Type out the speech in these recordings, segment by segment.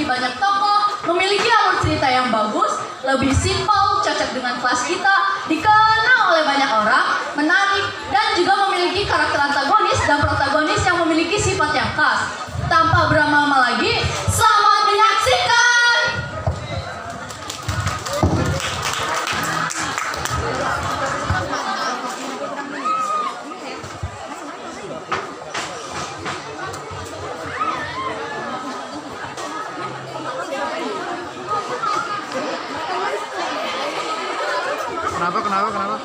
memiliki banyak tokoh, memiliki alur cerita yang bagus, lebih simpel, cocok dengan kelas kita, dikenal oleh banyak orang, menarik, dan juga memiliki karakter antagonis dan protagonis yang memiliki sifat yang khas. Tanpa berlama-lama lagi, selamat menyaksikan! Kenapa? Kenapa?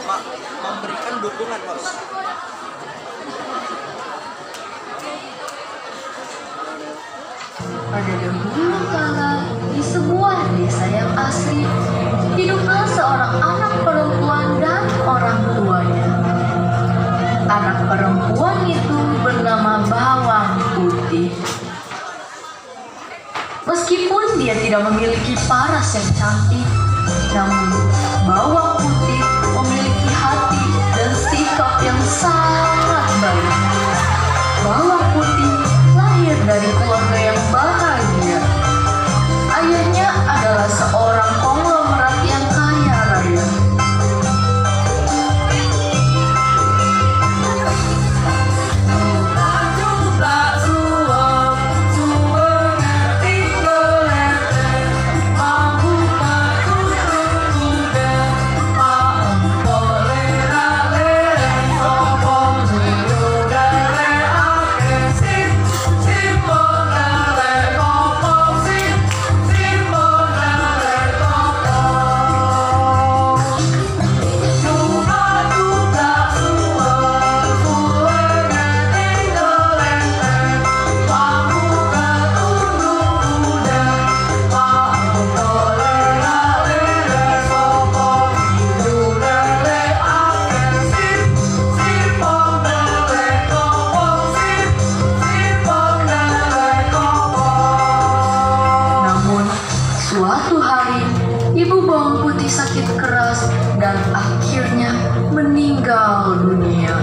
Pak, memberikan dukungan, Bos. Pada dahulu kala, di sebuah desa yang asri, hiduplah seorang anak perempuan dan orang tuanya. Anak perempuan itu bernama Bawang Putih. Meskipun dia tidak memiliki paras yang cantik, namun Bawang Putih memiliki hati dan sikap yang sangat baik. Bawang Putih lahir dari keluarga yang bahagia. Ayahnya adalah seorang konglomerat yang kaya raya. Suatu hari, ibu Bawang Putih sakit keras dan akhirnya meninggal dunia.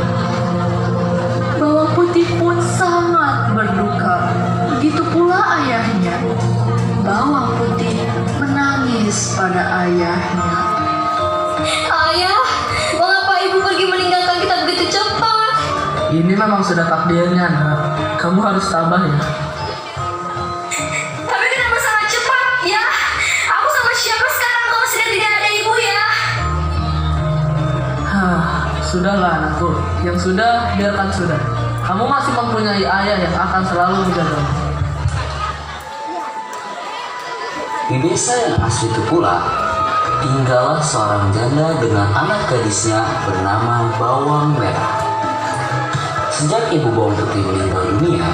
Bawang Putih pun sangat berduka. Begitu pula ayahnya. Bawang Putih menangis pada ayahnya. Ayah, mengapa ibu pergi meninggalkan kita begitu cepat? Ini memang sudah takdirnya, nak. Kamu harus tabah ya. Tapi kenapa sangat cepat, ya? Aku sama siapa sekarang kalau sudah tidak ada ibu ya? Sudahlah anakku. Yang sudah, biarkan sudah. Kamu masih mempunyai ayah yang akan selalu menjagamu. Di desa yang asli itu pula, tinggallah seorang janda dengan anak gadisnya bernama Bawang Merah. Sejak ibu Bawang Putih meninggal dunia,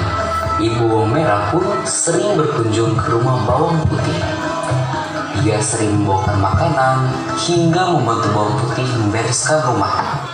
ibu Bawang Merah pun sering berkunjung ke rumah Bawang Putih. Dia sering membawakan makanan hingga membantu Bawang Putih membereskan rumah.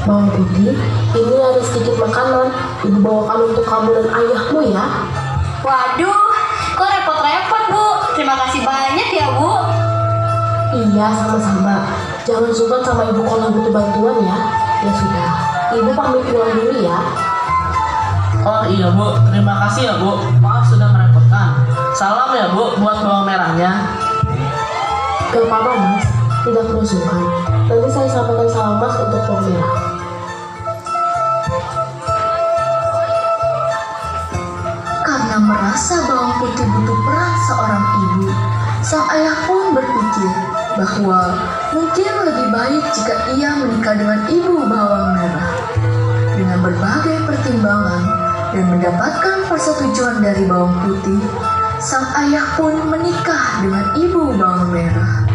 Bawang Putih, ini ada sedikit makanan. Ibu bawakan untuk kamu dan ayahmu ya. Waduh, kok repot-repot, Bu? Terima kasih banyak ya, Bu. Iya, sama-sama. Jangan sungkan sama ibu kalau butuh bantuan ya. Ya sudah, ibu pamit pulang dulu ya. Oh iya Bu, terima kasih ya Bu. Maaf sudah merepotkan. Salam ya Bu buat bawang merahnya. Gak apa-apa mas, tidak perlu sungkan. Nanti saya sampaikan salam Mas untuk bawang merah. Karena merasa bawang putih butuh peran seorang ibu, sang ayah pun berpikir bahwa mungkin lebih baik jika ia menikah dengan ibu bawang merah. Dengan berbagai pertimbangan dan mendapatkan persetujuan dari bawang putih, sang ayah pun menikah dengan ibu bawang merah.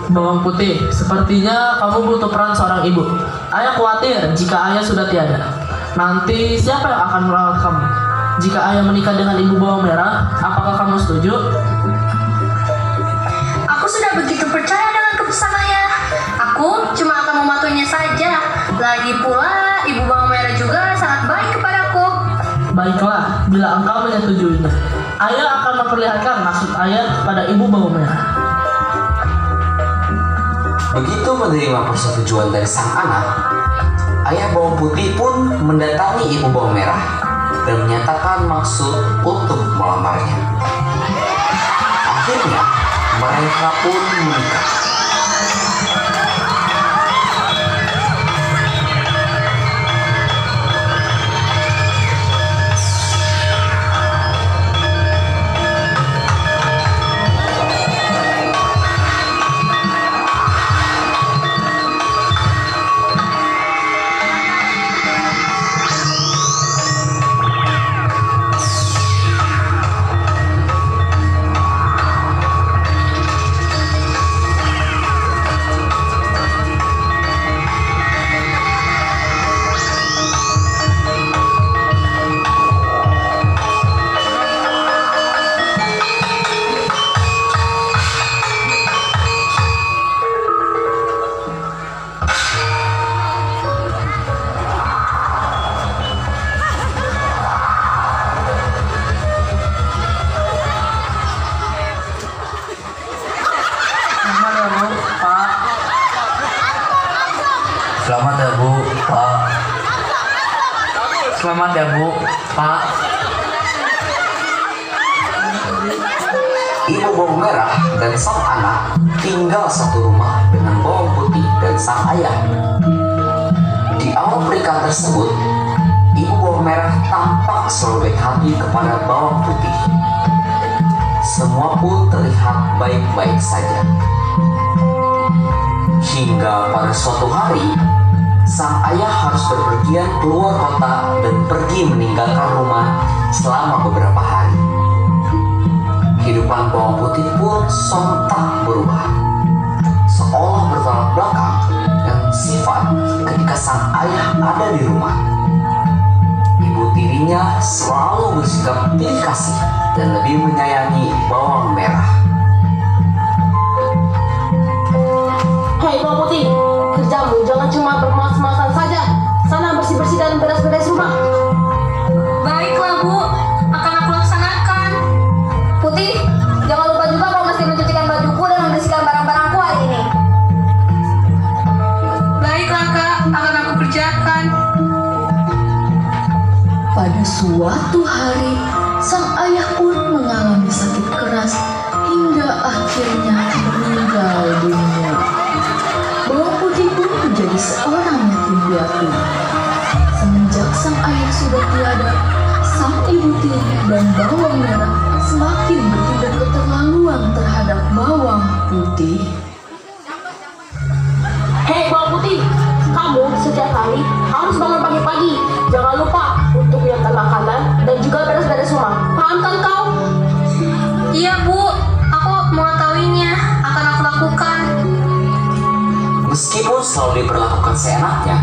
Bawang putih, sepertinya kamu butuh peran seorang ibu. Ayah khawatir jika ayah sudah tiada. Nanti siapa yang akan merawat kamu? Jika ayah menikah dengan ibu bawang merah, apakah kamu setuju? Aku sudah begitu percaya dengan keputusan ayah. Aku cuma akan mematuhinya saja. Lagi pula, ibu bawang merah juga sangat baik kepadaku. Baiklah, bila engkau menyetujuinya, ayah akan memperlihatkan maksud ayah pada ibu bawang merah. Begitu menerima persetujuan dari sang anak, ayah bawang putih pun mendatangi ibu bawang merah dan menyatakan maksud untuk melamarnya. Akhirnya, mereka pun menikah. Selamat ya Bu, Pak. Selamat ya Bu, Pak. Ibu bawang merah dan sang anak tinggal satu rumah dengan bawang putih dan sang ayah. Di awal pernikahan tersebut, ibu bawang merah tampak selalu baik hati kepada bawang putih. Semua pun terlihat baik-baik saja. Hingga pada suatu hari, sang ayah harus berpergian keluar kota dan pergi meninggalkan rumah selama beberapa hari. Kehidupan bawang putih pun sontak berubah, seolah bertolak belakang dan sifat ketika sang ayah ada di rumah. Ibu tirinya selalu bersikap pilih kasih dan lebih menyayangi bawang merah. Hei bawang putih, kerjamu jangan cuma bermalas-malasan saja. Sana bersih-bersih dan beres-beres rumah. Baiklah Bu, akan aku laksanakan. Putih, jangan lupa juga kau mesti mencucikan bajuku dan membersihkan barang-barangku hari ini. Baiklah Kak, akan aku kerjakan. Pada suatu hari, sang ayah pun mengalami sakit keras hingga akhirnya meninggal dunia. Bawang putih pun menjadi seorang yatim piatu. Semenjak sang ayah sudah tiada, sang ibu tiri dan bawang merah semakin bertindak keterlaluan terhadap bawang putih. Hei bawang putih, kamu setiap hari harus bangun pagi-pagi. Jangan lupa untuk menyiapkan makanan dan juga beres-beres rumah. Paham kan kau? Iya Bu, aku mengetahuinya, akan aku lakukan. Meskipun selalu diperlakukan seenaknya,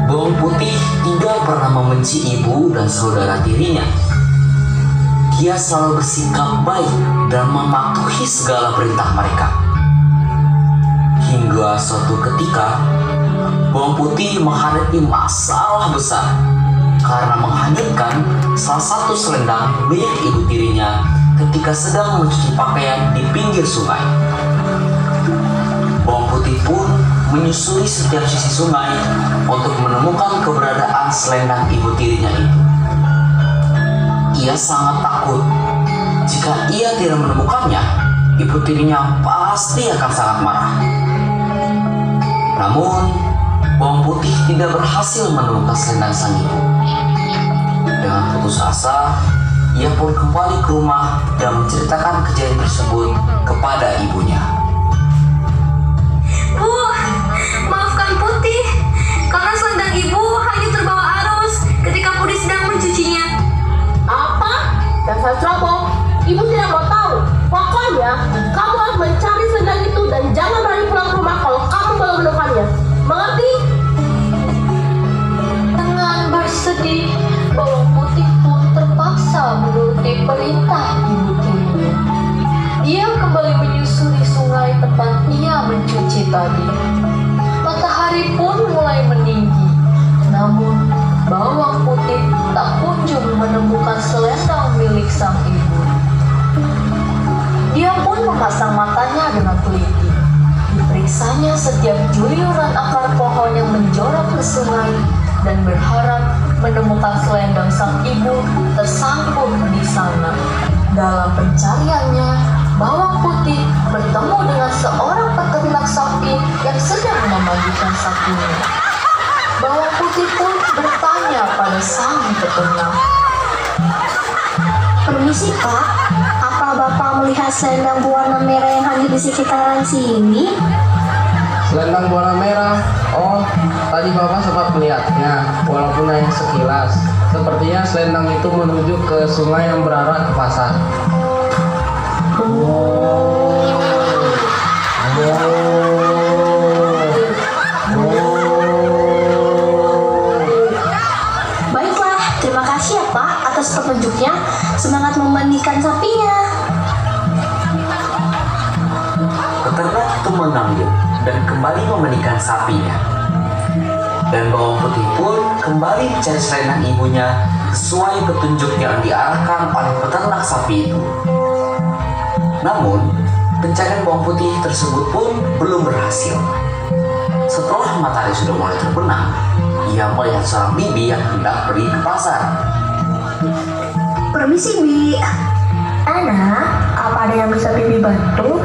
bawang putih tidak pernah membenci ibu dan saudara tirinya. Dia selalu bersikap baik dan mematuhi segala perintah mereka. Hingga suatu ketika, bawang putih menghadapi masalah besar karena menghanyutkan salah satu selendang milik ibu tirinya ketika sedang mencuci pakaian di pinggir sungai. Bawang putih pun menyusuri setiap sisi sungai untuk menemukan keberadaan selendang ibu tirinya itu. Ia sangat takut jika ia tidak menemukannya, ibu tirinya pasti akan sangat marah. Namun, Bawang Putih tidak berhasil menemukan selendang sang ibu. Dengan putus asa, ia pun kembali ke rumah dan menceritakan kejadian tersebut kepada ibunya. Bu, maafkan Putih karena selendang ibu hanya terbawa arus ketika Putih sedang mencucinya. Apa? Dasar ceroboh. Ibu tidak mau tahu. Pokoknya kamu harus mencari selendang itu dan jangan berani pulang ke rumah kalau kamu belum menemukannya. Mengerti? Dengan bersedih, Bawang Putih pun terpaksa menuruti perintah ibu tirinya. Ia kembali menyusuri sungai tempat ia mencuci tadi. Matahari pun mulai meninggi, namun Bawang Putih tak kunjung menemukan selendang milik sang ibu. Dia pun memasang matanya dengan teliti. Diperiksanya setiap juyuran akar pohon yang menjorok ke sungai dan berharap menemukan selendang sang ibu tersangkut di sana. Dalam pencariannya, Bawang Putih bertemu dengan seorang peternak sapi yang sedang memandikan sapinya. Bawang Putih pun bertanya pada sang peternak. Permisi Pak, apa Bapak melihat selendang berwarna merah yang hanya di sekitaran sini? Selendang berwarna merah. Oh, tadi Bapak sempat melihatnya, walaupun hanya sekilas. Sepertinya selendang itu menuju ke sungai yang berarah ke pasar. Baiklah, terima kasih ya Pak atas petunjuknya. Semangat memandikan sapinya. Peternak itu mengambil dan kembali memandikan sapinya. Dan Bawang Putih pun kembali mencari selendang ibunya sesuai petunjuk yang diarahkan oleh peternak sapi itu. Namun, pencarian Bawang Putih tersebut pun belum berhasil. Setelah matahari sudah mulai terbenam, ia melihat seorang bibi yang hendak pergi ke pasar. Permisi Bi. Anak, apa ada yang bisa Bibi bantu?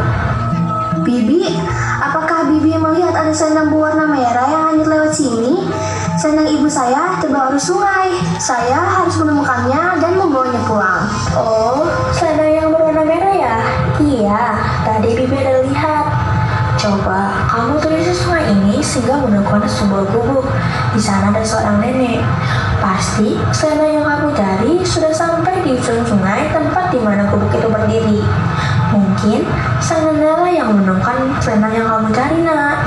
Bibi, apakah Bibi melihat ada selendang berwarna merah yang hanyut lewat sini? Selendang ibu saya terbawa arus sungai. Saya harus menemukannya dan membawanya pulang. Oh, selendang yang berwarna merah ya? Iya, tadi Bibi ada lihat. Coba kamu telusuri sungai ini sehingga menemukan sebuah gubuk. Di sana ada seorang nenek. Pasti selendang yang kamu cari sudah sampai di ujung sungai tempat di mana gubuk itu berdiri. Mungkin sang nenek yang menemukan selendang yang kamu cari, Nak.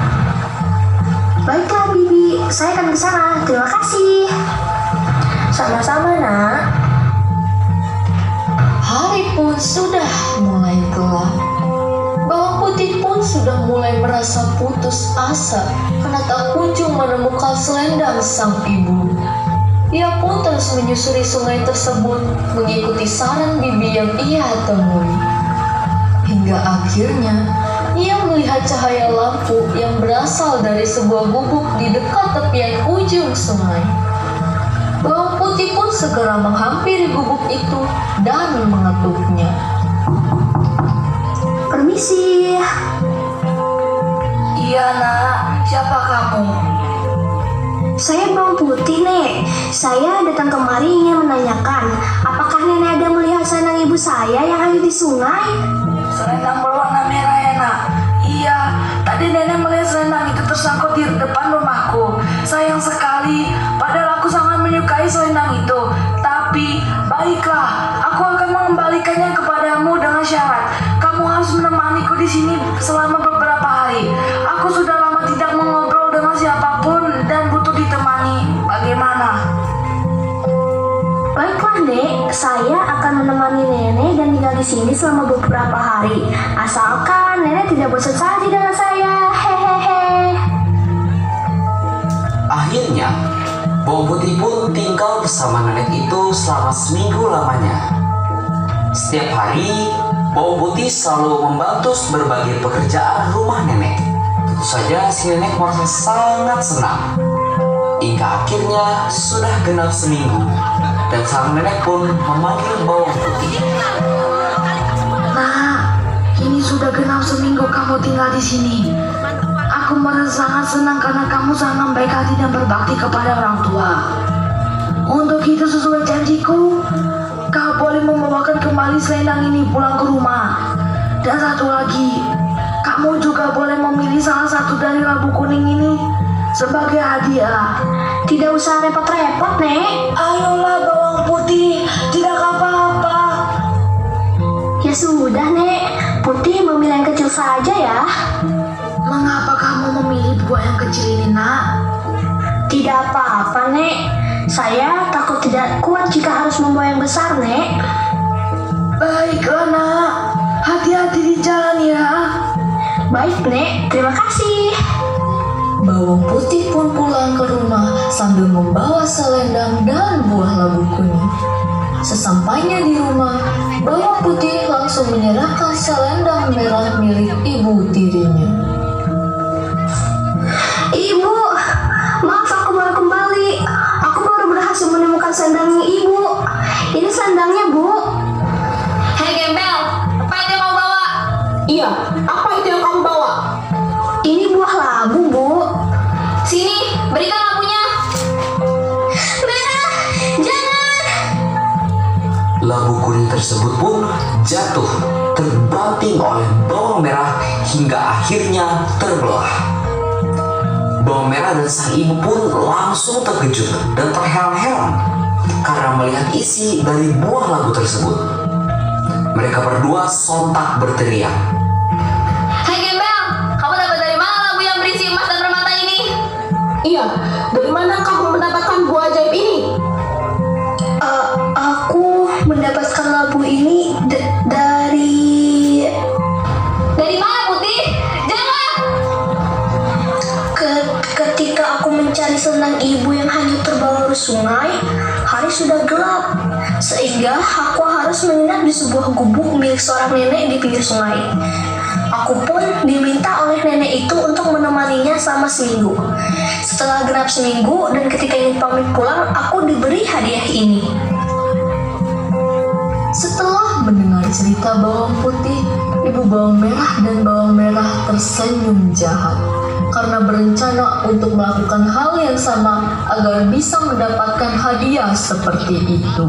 Baiklah Bibi, saya akan ke sana. Terima kasih. Sama-sama, Nak. Hari pun sudah mulai gelap. Bawang Putih pun sudah mulai merasa putus asa karena tak kunjung menemukan selendang sang ibu. Ia pun terus menyusuri sungai tersebut mengikuti saran bibi yang ia temui. Hingga akhirnya ia melihat cahaya lampu yang berasal dari sebuah gubuk di dekat tepian ujung sungai. Bawang Putih pun segera menghampiri gubuk itu dan mengetuknya. Permisi. Iya Nak, siapa kamu? Saya Bawang Putih, Nek. Saya datang kemari ingin menanyakan, apakah Nenek ada melihat selendang ibu saya yang hanyut di sungai? Selendang berwarna merah ya Nak? Iya, tadi Nenek melihat selendang itu tersangkut di depan rumahku. Sayang sekali, padahal aku sangat menyukai selendang itu. Tapi, baiklah, aku akan mengembalikannya kepadamu dengan syarat. Kamu harus menemaniku di sini selama beberapa hari. Aku sudah lama tidak mengobrol dengan siapapun dan butuh ditemani. Bagaimana? Baiklah, Nek. Saya akan menemani Nenek dan tinggal di sini selama beberapa hari. Asalkan Nenek tidak bosan saja dengan saya. Hehehe. Akhirnya, Bawang Putih pun tinggal bersama nenek itu selama seminggu lamanya. Setiap hari, Bawang Putih selalu membantu berbagai pekerjaan rumah nenek. Tentu saja si nenek merasa sangat senang. Hingga akhirnya sudah genap seminggu dan sang nenek pun memanggil Bawang Putih. Nah, ini sudah genap seminggu kamu tinggal di sini. Aku merasa sangat senang karena kamu sangat baik hati dan berbakti kepada orang tua. Untuk itu sesuai janjiku, kau boleh membawakan kembali selendang ini pulang ke rumah. Dan satu lagi, kamu juga boleh memilih salah satu dari labu kuning ini sebagai hadiah. Tidak usah repot-repot, Nek. Ayolah bawang putih, tidak apa-apa. Ya sudah, Nek. Putih memilih yang kecil saja ya. Mengapa kamu memilih buah yang kecil ini, Nak? Tidak apa-apa, Nek. Saya takut tidak kuat jika harus membawa yang besar, Nek. Baiklah, Nak. Hati-hati di jalan ya. Baik, Nek. Terima kasih. Bawang putih pun pulang ke rumah sambil membawa selendang dan buah labu kuning. Sesampainya di rumah, bawang putih langsung menyerahkan selendang merah milik ibu tirinya. Ibu, maaf aku baru kembali. Aku baru berhasil menemukan selendangnya Ibu. Ini selendangnya, Bu. Hei gembel, apa itu yang kamu bawa? Iya, apa itu yang kamu bawa? Ini buah labu, Bu. Sini, berikan labunya. Merah, jangan. Labu kuning tersebut pun jatuh, terbanting oleh bawang merah hingga akhirnya terbelah. Bawang merah dan sang ibu pun langsung terkejut dan terheran-heran karena melihat isi dari buah labu tersebut. Mereka berdua sontak berteriak. Hei gembel, kamu dapat dari mana labu yang berisi emas dan permata ini? Iya, dari mana kamu mendapatkan buah ajaib ini? Aku mendapatkan labu ini dari... Dari mana Putih? Jangan! Ketika aku mencari selendang ibu yang hanyut terbawa arus sungai, hari sudah gelap, sehingga aku harus menginap di sebuah gubuk milik seorang nenek di pinggir sungai. Aku pun diminta oleh nenek itu untuk menemaninya selama seminggu. Setelah genap seminggu dan ketika ingin pamit pulang, aku diberi hadiah ini. Setelah mendengar cerita bawang putih, ibu bawang merah dan bawang merah tersenyum jahat karena berencana untuk melakukan hal yang sama agar bisa mendapatkan hadiah seperti itu.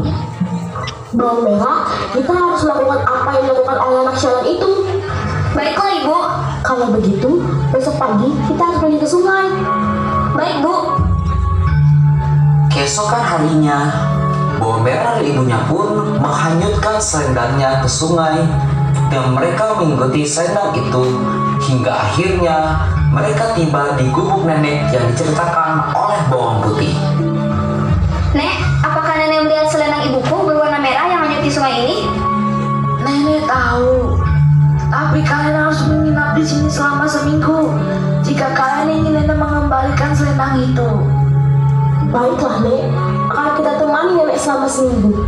Bawang merah, kita harus melakukan apa yang dilakukan oleh anak sialan itu. Baiklah ibu. Kalau begitu, besok pagi kita harus pergi ke sungai. Baik bu. Keesokan harinya, bawang merah dan ibunya pun menghanyutkan selendangnya ke sungai dan mereka mengikuti selendang itu hingga akhirnya mereka tiba di gubuk nenek yang diceritakan oleh bawang putih. Nek, apakah nenek melihat selendang ibuku berwarna merah yang hanyut di sungai ini? Nenek tahu, tapi kalian harus menginap di sini selama seminggu jika kalian ingin nenek mengembalikan selendang itu. Baiklah, Nek. Akan kita temani nenek selama seminggu.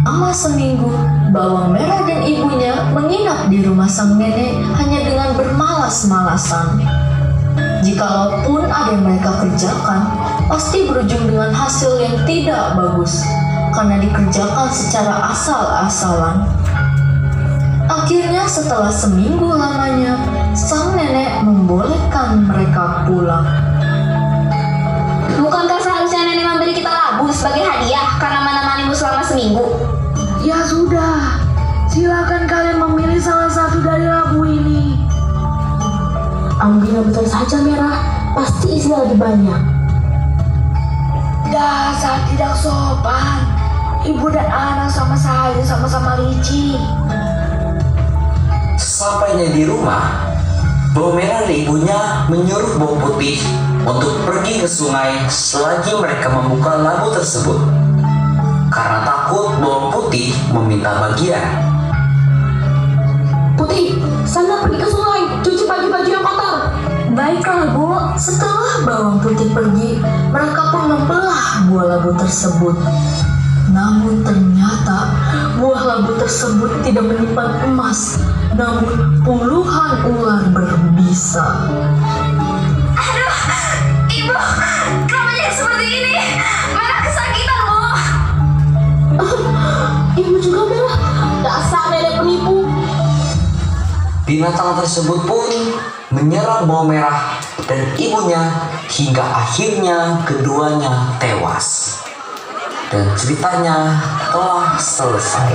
Selama seminggu, bawang merah dan ibunya menginap di rumah sang nenek hanya dengan bermalas-malasan. Jikalaupun ada yang mereka kerjakan, pasti berujung dengan hasil yang tidak bagus karena dikerjakan secara asal-asalan. Akhirnya setelah seminggu lamanya, sang nenek membolehkan mereka pulang. Bukankah seharusnya nenek memberi kita labu sebagai hadiah karena menemanimu selama seminggu? Ya sudah, silakan kalian memilih salah satu dari labu ini. Ambil yang besar saja merah, pasti isinya lebih banyak. Dasar tidak sopan. Ibu dan anak sama saja sama-sama licik. Sampainya di rumah, bawang merah dan ibunya menyuruh bawang putih untuk pergi ke sungai selagi mereka membuka labu tersebut karena takut bawang putih meminta bagian. Putih, sana pergi ke sungai, cuci baju-baju yang kotor. Baiklah bu, setelah bawang putih pergi, mereka pun membelah buah labu tersebut. Namun ternyata buah labu tersebut tidak menyimpan emas, namun puluhan ular berbisa. Aduh, ibu, kenapa jadi seperti ini? Merah kesakitan bu. Ibu juga merah, dasar nenek penipu. Di Binatang tersebut pun menyerang bawang merah dan ibunya hingga akhirnya keduanya tewas. Dan ceritanya telah selesai.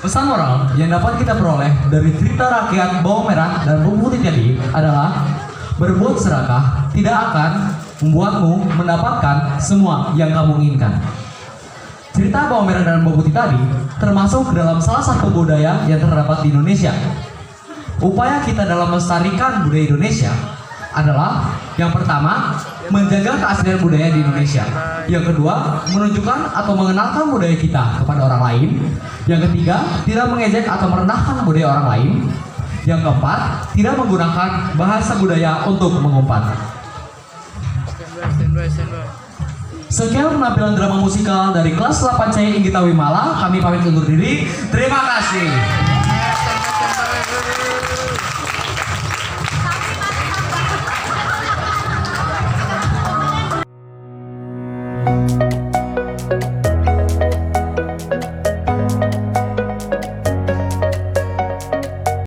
Pesan moral yang dapat kita peroleh dari cerita rakyat bawang merah dan bawang putih tadi adalah berbuat serakah tidak akan membuatmu mendapatkan semua yang kamu inginkan. Cerita bawang merah dan bawang putih tadi termasuk dalam salah satu budaya yang terdapat di Indonesia. Upaya kita dalam melestarikan budaya Indonesia adalah yang pertama, menjaga keaslian budaya di Indonesia. Yang kedua, menunjukkan atau mengenalkan budaya kita kepada orang lain. Yang ketiga, tidak mengejek atau merendahkan budaya orang lain. Yang keempat, tidak menggunakan bahasa budaya untuk mengumpat. Sekian penampilan drama musikal dari kelas 8 C Inggita Wimala. Kami pamit undur diri. Terima kasih.